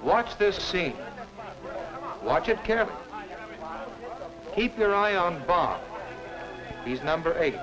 Watch this scene. Watch it carefully. Keep your eye on Bob. He's number 8.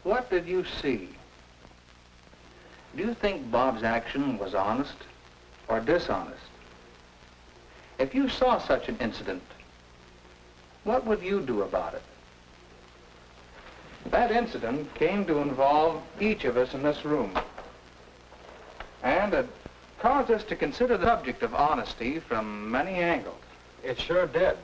What did you see? Do you think Bob's action was honest or dishonest? If you saw such an incident, what would you do about it? That incident came to involve each of us in this room. And it caused us to consider the subject of honesty from many angles. It sure did.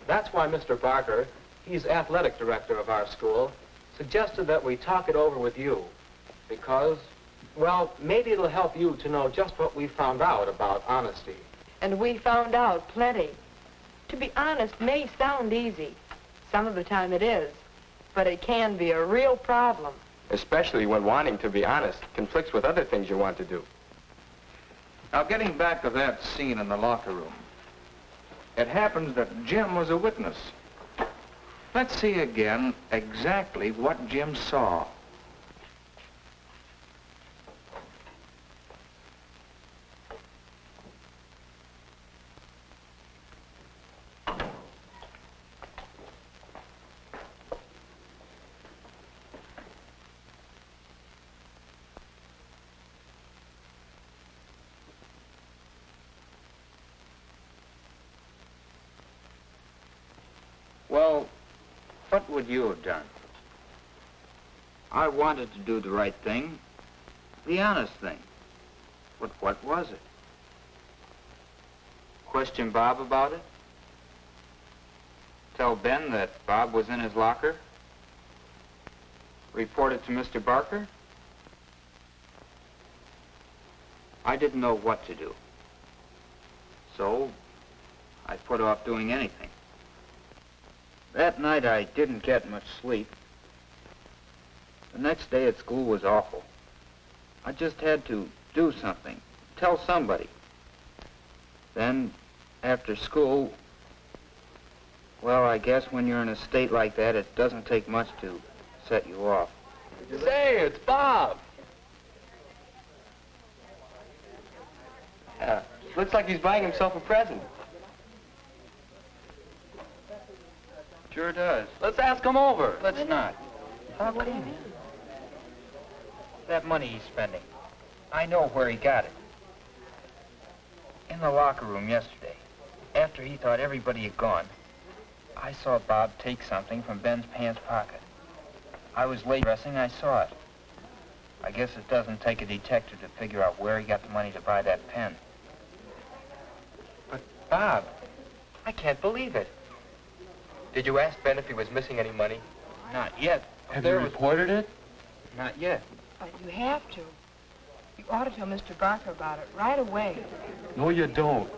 That's why Mr. Barker, he's athletic director of our school, suggested that we talk it over with you. Because, well, maybe it'll help you to know just what we found out about honesty. And we found out plenty. To be honest may sound easy. Some of the time it is. But it can be a real problem. Especially when wanting to be honest conflicts with other things you want to do. Now, getting back to that scene in the locker room, it happens that Jim was a witness. Let's see again exactly what Jim saw. Well, what would you have done? I wanted to do the right thing, the honest thing. But what was it? Question Bob about it? Tell Ben that Bob was in his locker? Report it to Mr. Barker? I didn't know what to do. So, I put off doing anything. That night I didn't get much sleep. The next day at school was awful. I just had to do something, tell somebody. Then, after school, well, I guess when you're in a state like that, it doesn't take much to set you off. Say, it's Bob. Looks like he's buying himself a present. Sure does. Let's ask him over. Let's not. How come? That money he's spending, I know where he got it. In the locker room yesterday, after he thought everybody had gone, I saw Bob take something from Ben's pants pocket. I was late dressing, I saw it. I guess it doesn't take a detective to figure out where he got the money to buy that pen. But, Bob, I can't believe it. Did you ask Ben if he was missing any money? Not yet. Have you reported it? Not yet. But you have to. You ought to tell Mr. Barker about it right away. No, you don't.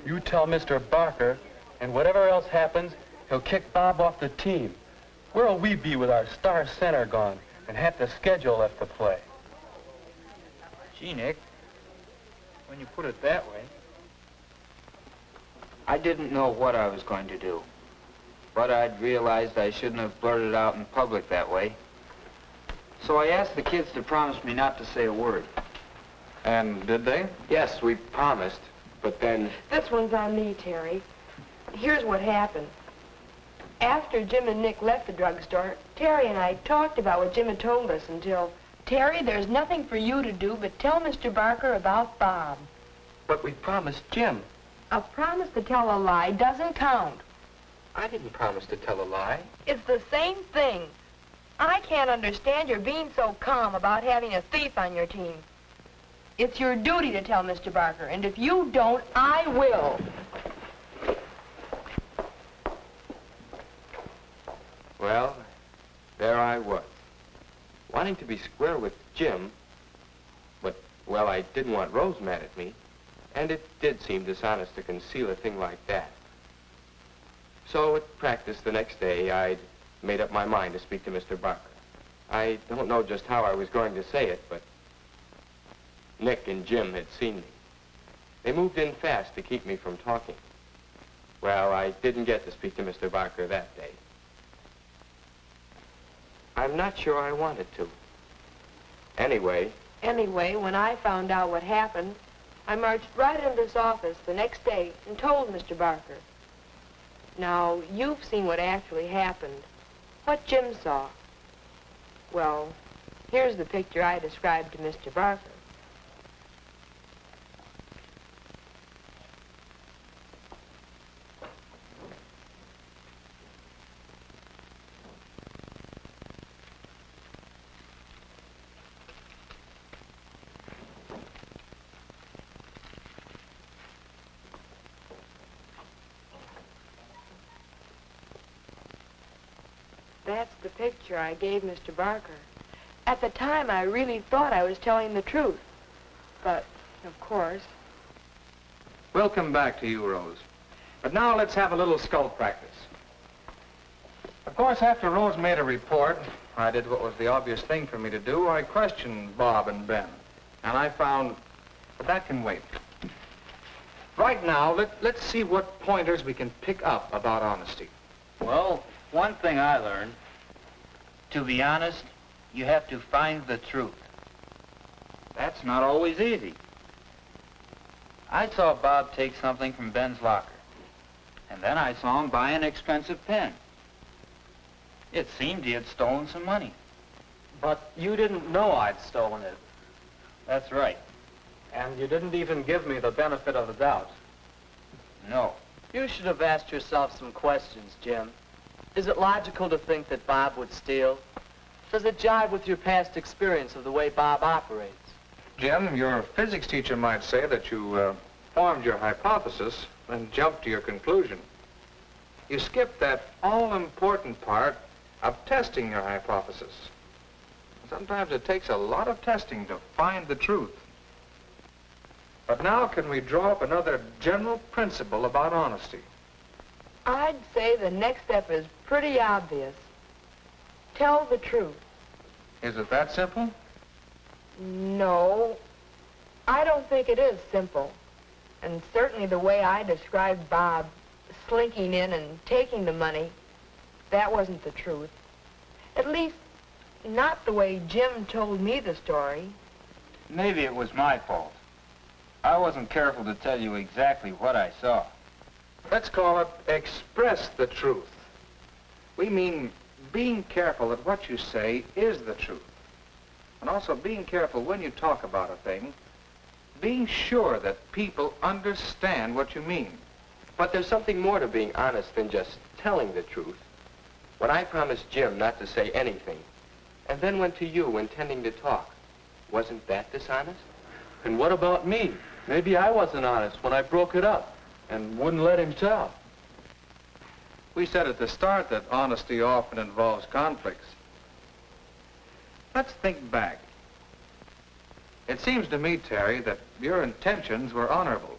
You tell Mr. Barker, and whatever else happens, he'll kick Bob off the team. Where'll we be with our star center gone and half the schedule left to play? Gee, Nick, when you put it that way. I didn't know what I was going to do. But I'd realized I shouldn't have blurted out in public that way. So I asked the kids to promise me not to say a word. And did they? Yes, we promised, but then... This one's on me, Terry. Here's what happened. After Jim and Nick left the drugstore, Terry and I talked about what Jim had told us until... Terry, there's nothing for you to do but tell Mr. Barker about Bob. But we promised Jim. A promise to tell a lie doesn't count. I didn't promise to tell a lie. It's the same thing. I can't understand your being so calm about having a thief on your team. It's your duty to tell Mr. Barker, and if you don't, I will. Well, there I was, wanting to be square with Jim, but, well, I didn't want Rose mad at me, and it did seem dishonest to conceal a thing like that. So at practice the next day, I'd made up my mind to speak to Mr. Barker. I don't know just how I was going to say it, but Nick and Jim had seen me. They moved in fast to keep me from talking. Well, I didn't get to speak to Mr. Barker that day. I'm not sure I wanted to. Anyway, When I found out what happened, I marched right into his office the next day and told Mr. Barker. Now, you've seen what actually happened. What Jim saw. Well, here's the picture I described to Mr. Barker. That's the picture I gave Mr. Barker. At the time, I really thought I was telling the truth. But, of course... We'll come back to you, Rose. But now let's have a little skull practice. Of course, after Rose made a report, I did what was the obvious thing for me to do. I questioned Bob and Ben. And I found... But that can wait. Right now, let's see what pointers we can pick up about honesty. Well, one thing I learned, to be honest, you have to find the truth. That's not always easy. I saw Bob take something from Ben's locker, and then I saw him buy an expensive pen. It seemed he had stolen some money. But you didn't know I'd stolen it. That's right. And you didn't even give me the benefit of the doubt. No. You should have asked yourself some questions, Jim. Is it logical to think that Bob would steal? Does it jive with your past experience of the way Bob operates? Jim, your physics teacher might say that you formed your hypothesis and jumped to your conclusion. You skipped that all-important part of testing your hypothesis. Sometimes it takes a lot of testing to find the truth. But now can we draw up another general principle about honesty? I'd say the next step is pretty obvious. Tell the truth. Is it that simple? No, I don't think it is simple. And certainly the way I described Bob slinking in and taking the money, that wasn't the truth. At least, not the way Jim told me the story. Maybe it was my fault. I wasn't careful to tell you exactly what I saw. Let's call it express the truth. We mean being careful that what you say is the truth. And also being careful when you talk about a thing, being sure that people understand what you mean. but there's something more to being honest than just telling the truth. When I promised Jim not to say anything, and then went to you intending to talk, wasn't that dishonest? And what about me? Maybe I wasn't honest when I broke it up and wouldn't let him tell. We said at the start that honesty often involves conflicts. Let's think back. It seems to me, Terry, that your intentions were honorable.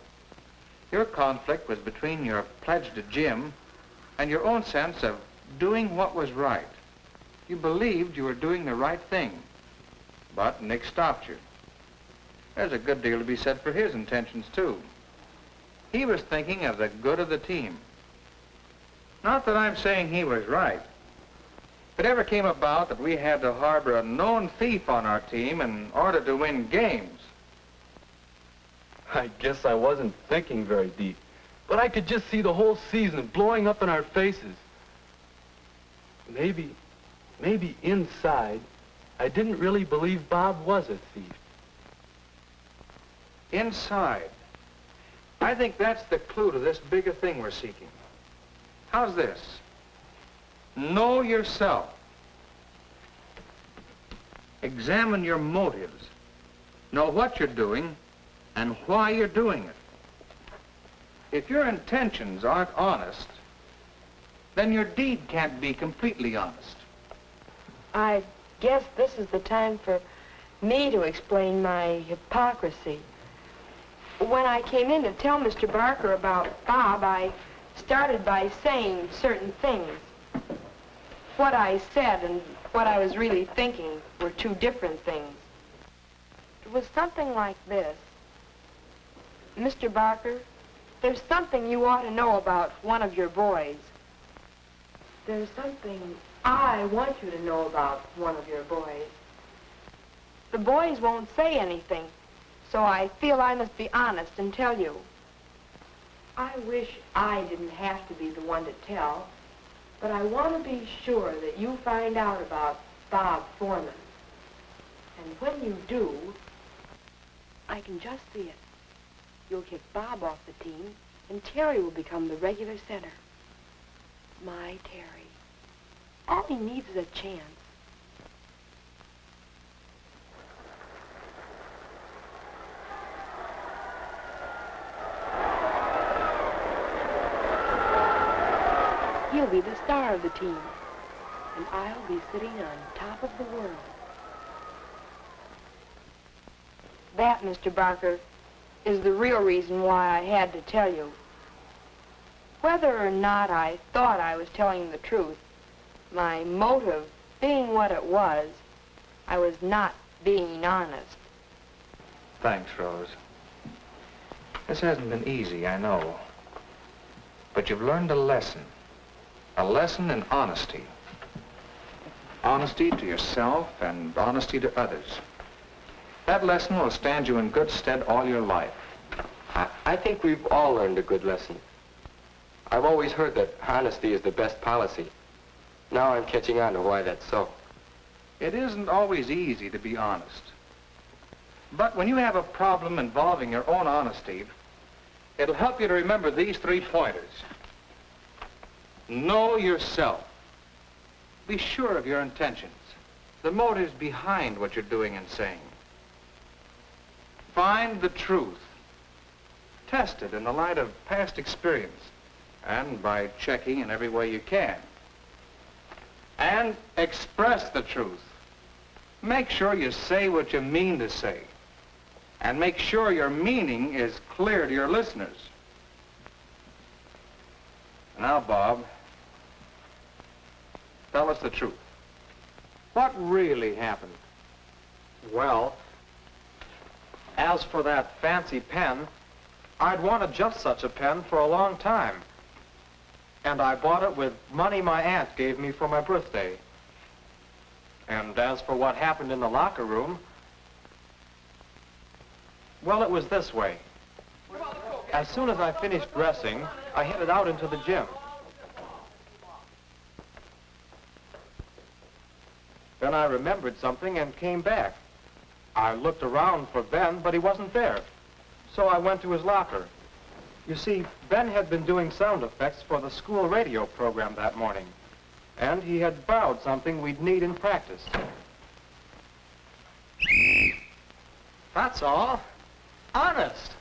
Your conflict was between your pledge to Jim and your own sense of doing what was right. You believed you were doing the right thing, but Nick stopped you. There's a good deal to be said for his intentions, too. He was thinking of the good of the team. Not that I'm saying he was right. If it ever came about that we had to harbor a known thief on our team in order to win games. I guess I wasn't thinking very deep, but I could just see the whole season blowing up in our faces. Maybe inside, I didn't really believe Bob was a thief. Inside. I think that's the clue to this bigger thing we're seeking. How's this? Know yourself. Examine your motives. Know what you're doing and why you're doing it. If your intentions aren't honest, then your deed can't be completely honest. I guess this is the time for me to explain my hypocrisy. When I came in to tell Mr. Barker about Bob, I started by saying certain things. what I said and what I was really thinking were two different things. It was something like this. Mr. Barker, there's something you ought to know about one of your boys. There's something I want you to know about one of your boys. The boys won't say anything, so I feel I must be honest and tell you. I wish I didn't have to be the one to tell, but I want to be sure that you find out about Bob Foreman. And when you do, I can just see it. You'll kick Bob off the team, and Terry will become the regular center. My Terry. All he needs is a chance. He'll be the star of the team, and I'll be sitting on top of the world. That, Mr. Barker, is the real reason why I had to tell you. Whether or not I thought I was telling the truth, my motive being what it was, I was not being honest. Thanks, Rose. This hasn't been easy, I know. But you've learned a lesson in honesty. Honesty to yourself and honesty to others. That lesson will stand you in good stead all your life. I think we've all learned a good lesson. I've always heard that honesty is the best policy. Now I'm catching on to why that's so. It isn't always easy to be honest. But when you have a problem involving your own honesty, it'll help you to remember these 3 pointers. Know yourself. Be sure of your intentions, the motives behind what you're doing and saying. Find the truth. Test it in the light of past experience and by checking in every way you can. And express the truth. Make sure you say what you mean to say. And make sure your meaning is clear to your listeners. Now, Bob, tell us the truth. What really happened? Well, as for that fancy pen, I'd wanted just such a pen for a long time. And I bought it with money my aunt gave me for my birthday. And as for what happened in the locker room, well, it was this way. As soon as I finished dressing, I headed out into the gym. Then I remembered something and came back. I looked around for Ben, but he wasn't there. So I went to his locker. You see, Ben had been doing sound effects for the school radio program that morning. And he had borrowed something we'd need in practice. That's all. Honest.